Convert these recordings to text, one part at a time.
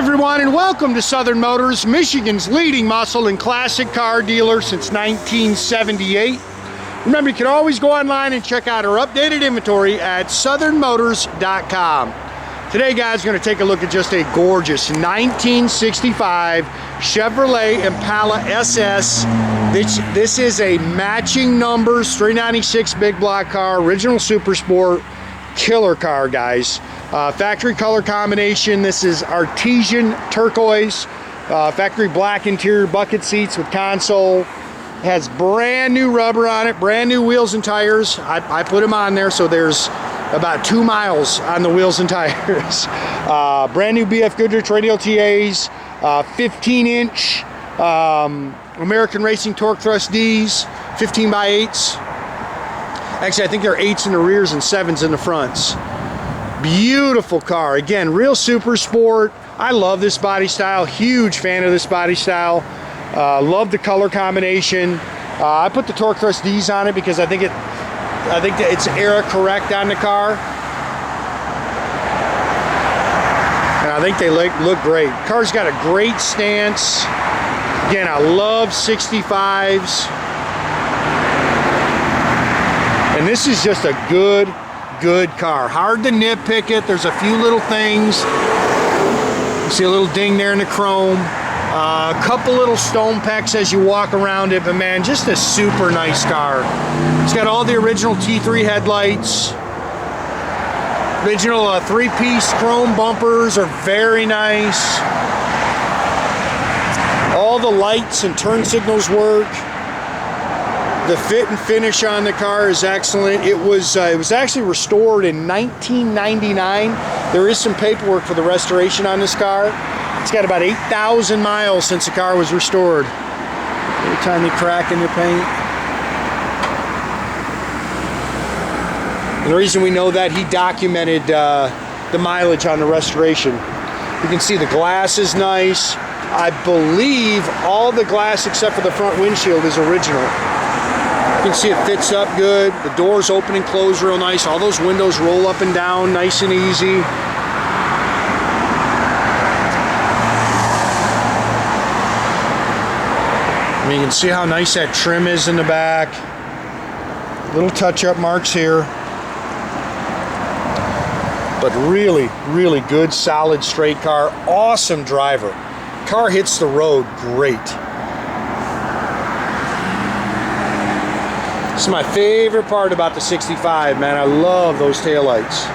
everyone, and welcome to Southern Motors, Michigan's leading muscle and classic car dealer since 1978. Remember, you can always go online and check out our updated inventory at southernmotors.com. Today, guys, we're going to take a look at just a gorgeous 1965 Chevrolet Impala SS. This is a matching numbers 396 big block car, original Super Sport, killer car, guys. Factory color combination. This is Artesian turquoise, factory black interior, bucket seats with console. Has brand new rubber on it, brand new wheels and tires. I put them on there, so there's about 2 miles on the wheels and tires. Brand new BF Goodrich Radial TAs, 15-inch American Racing torque thrust Ds, 15x8s. Actually, I think they're 8s in the rears and 7s in the fronts. Beautiful car. Again, real Super Sport. I love this body style. Huge fan of this body style. Love the color combination. I put the torque thrust Ds on it because I think that it's era correct on the car. And I think they look great. Car's got a great stance. Again, I love 65s. And this is just a good car. Hard to nitpick it. There's a few little things. You see a little ding there in the chrome. A couple little stone pecks as you walk around it, but man, just a super nice car. It's got all the original T3 headlights. Original 3-piece chrome bumpers are very nice. All the lights and turn signals work. The fit and finish on the car is excellent. It was actually restored in 1999. There is some paperwork for the restoration on this car. It's got about 8,000 miles since the car was restored. Little tiny crack in the paint. And the reason we know that, he documented the mileage on the restoration. You can see the glass is nice. I believe all the glass except for the front windshield is original. You can see it fits up good. The doors open and close real nice. All those windows roll up and down nice and easy. I mean, you can see how nice that trim is in the back. Little touch-up marks here. But really good, solid, straight car. Awesome driver. Car hits the road great. This is my favorite part about the 65, man. I love those taillights.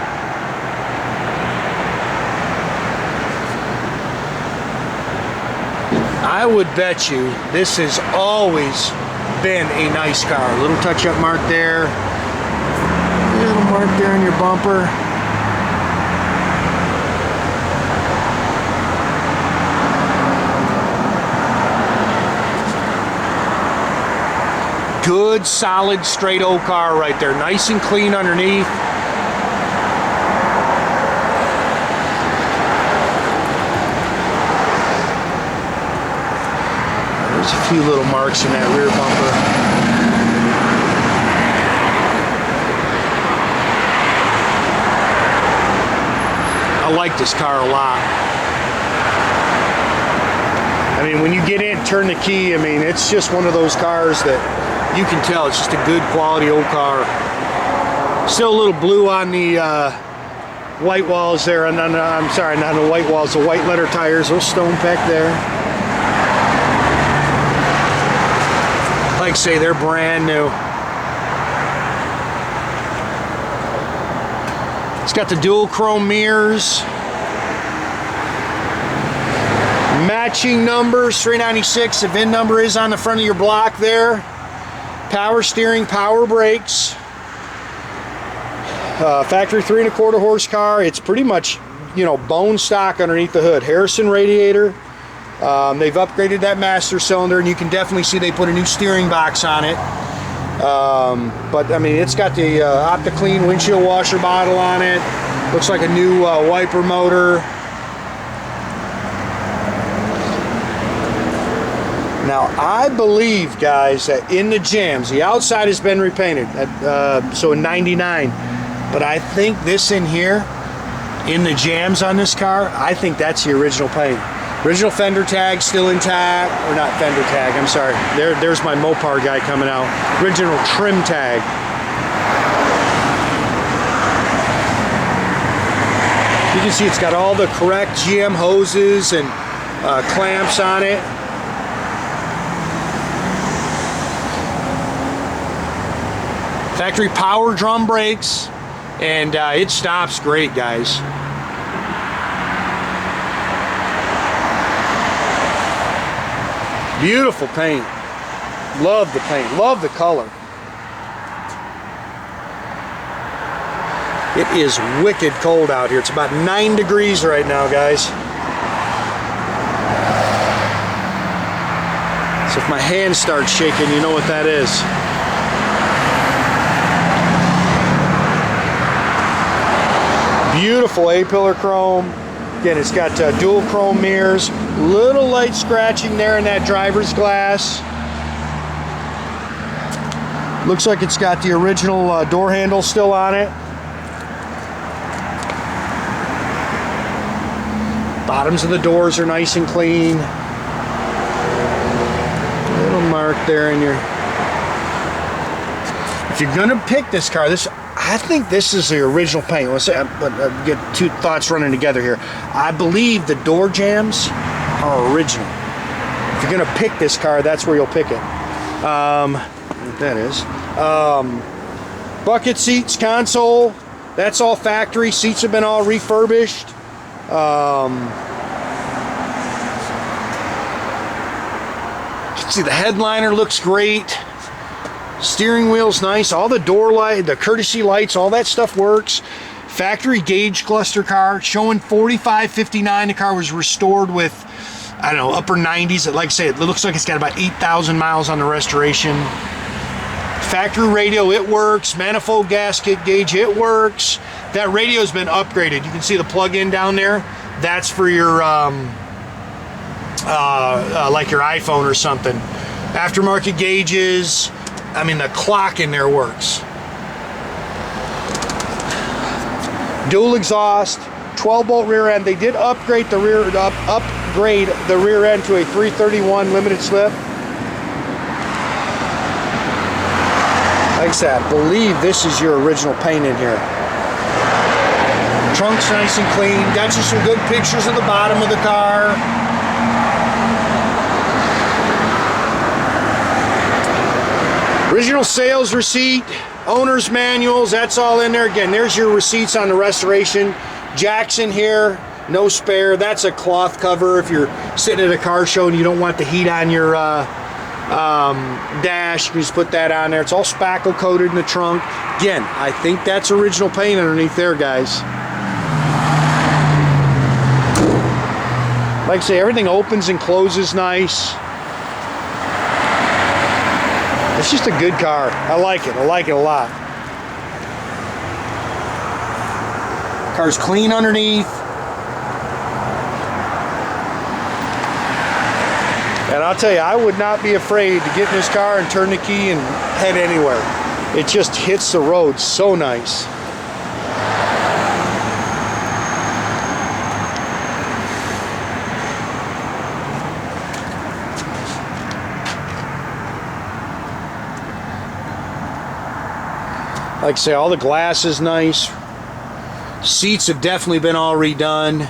I would bet you this has always been a nice car. A little touch-up mark there. A little mark there on your bumper. Good, solid, straight old car right there. Nice and clean underneath. There's a few little marks in that rear bumper. I like this car a lot. I mean, when you get in, turn the key, I mean, it's just one of those cars that you can tell it's just a good quality old car. Still a little blue on the white walls there. And I'm sorry, not the white walls, the white letter tires. Those stone peck there. Like I say, they're brand new. It's got the dual chrome mirrors. Matching numbers, 396. The VIN number is on the front of your block there. Power steering, power brakes. Factory 3¼ horsepower. It's pretty much, you know, bone stock underneath the hood. Harrison radiator. They've upgraded that master cylinder, and you can definitely see they put a new steering box on it. But I mean, it's got the OptiClean windshield washer bottle on it. Looks like a new wiper motor. Now, I believe, guys, that in the jams, the outside has been repainted, so in '99. But I think this in here in the jams on this car, I think that's the original paint. Original fender tag still intact, or not fender tag, I'm sorry. There's my Mopar guy coming out. Original trim tag. You can see it's got all the correct GM hoses and clamps on it. Factory power drum brakes, and it stops great, guys. Beautiful paint. Love the paint. Love the color. It is wicked cold out here. It's about 9 degrees right now, guys. So if my hand starts shaking, you know what that is. Beautiful A-pillar chrome. Again, it's got dual chrome mirrors. Little light scratching there in that driver's glass. Looks like it's got the original door handle still on it. Bottoms of the doors are nice and clean. Little mark there in your... If you're gonna pick this car, I think this is the original paint. Let's say, get two thoughts running together here. I believe the door jams are original. If you're gonna pick this car, that's where you'll pick it. What that is. Bucket seats, console, that's all factory. Seats have been all refurbished. You can see the headliner looks great. Steering wheel's nice. All the door light, the courtesy lights, all that stuff works. Factory gauge cluster car showing 4559. The car was restored with, I don't know, upper 90s. Like I say, it looks like it's got about 8,000 miles on the restoration. Factory radio, it works. Manifold gasket gauge, it works. That radio's been upgraded. You can see the plug-in down there. That's for your like your iPhone or something. Aftermarket gauges. I mean, the clock in there works. Dual exhaust, 12-bolt rear end. They did upgrade the rear end to a 331 limited slip. Like I said, I believe this is your original paint in here. Trunk's nice and clean. Got you some good pictures of the bottom of the car. Original sales receipt, owner's manuals, that's all in there. Again, there's your receipts on the restoration. Jacks in here, no spare. That's a cloth cover if you're sitting at a car show and you don't want the heat on your dash. You can just put that on there. It's all spackle coated in the trunk. Again, I think that's original paint underneath there, guys. Like I say, everything opens and closes nice. It's just a good car. I like it. I like it a lot. Car's clean underneath. And I'll tell you, I would not be afraid to get in this car and turn the key and head anywhere. It just hits the road so nice. Like I say, all the glass is nice. Seats have definitely been all redone.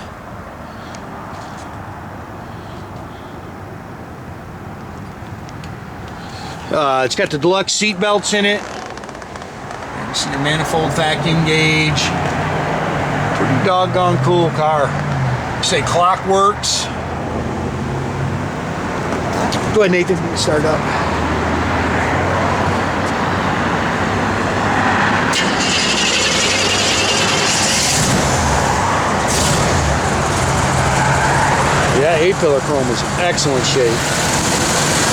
It's got the deluxe seat belts in it. You see the manifold vacuum gauge. Pretty doggone cool car. Like I say, clock works. Go ahead, Nathan, start up. Yeah, A-pillar chrome is in excellent shape.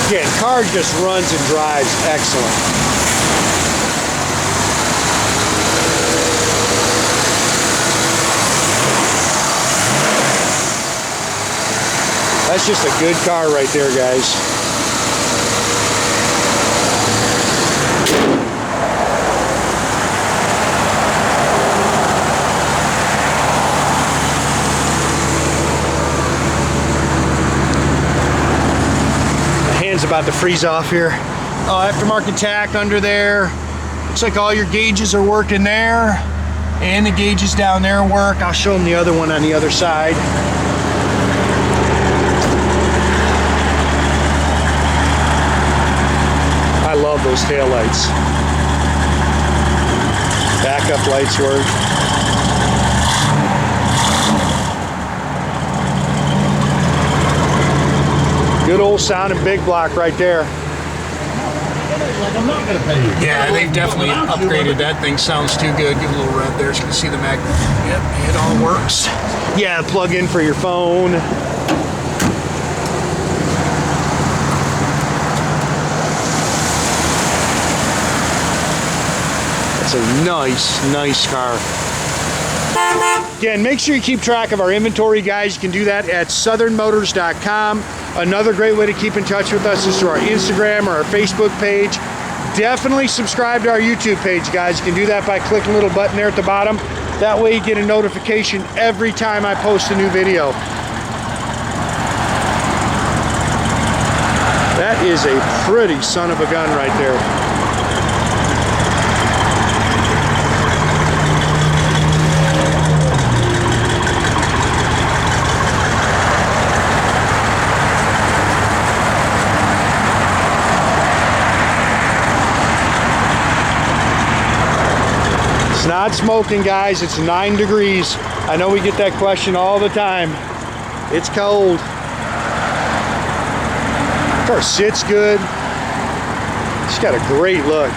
Again, car just runs and drives excellent. That's just a good car right there, guys. Fan's about to freeze off here. Oh, aftermarket tach under there. Looks like all your gauges are working there. And the gauges down there work. I'll show them the other one on the other side. I love those tail lights. Backup lights work. Good old sounding big block right there. Yeah, they've definitely upgraded that thing. Sounds too good. Give a little red there so you can see the mag. Yep, it all works. Yeah, plug in for your phone. It's a nice car. Again, make sure you keep track of our inventory, guys. You can do that at southernmotors.com. Another great way to keep in touch with us is through our Instagram or our Facebook page. Definitely subscribe to our YouTube page, guys. You can do that by clicking the little button there at the bottom. That way you get a notification every time I post a new video. That is a pretty son of a gun right there. It's not smoking, guys. It's 9 degrees. I know we get that question all the time. It's cold. Car sits good. It's got a great look.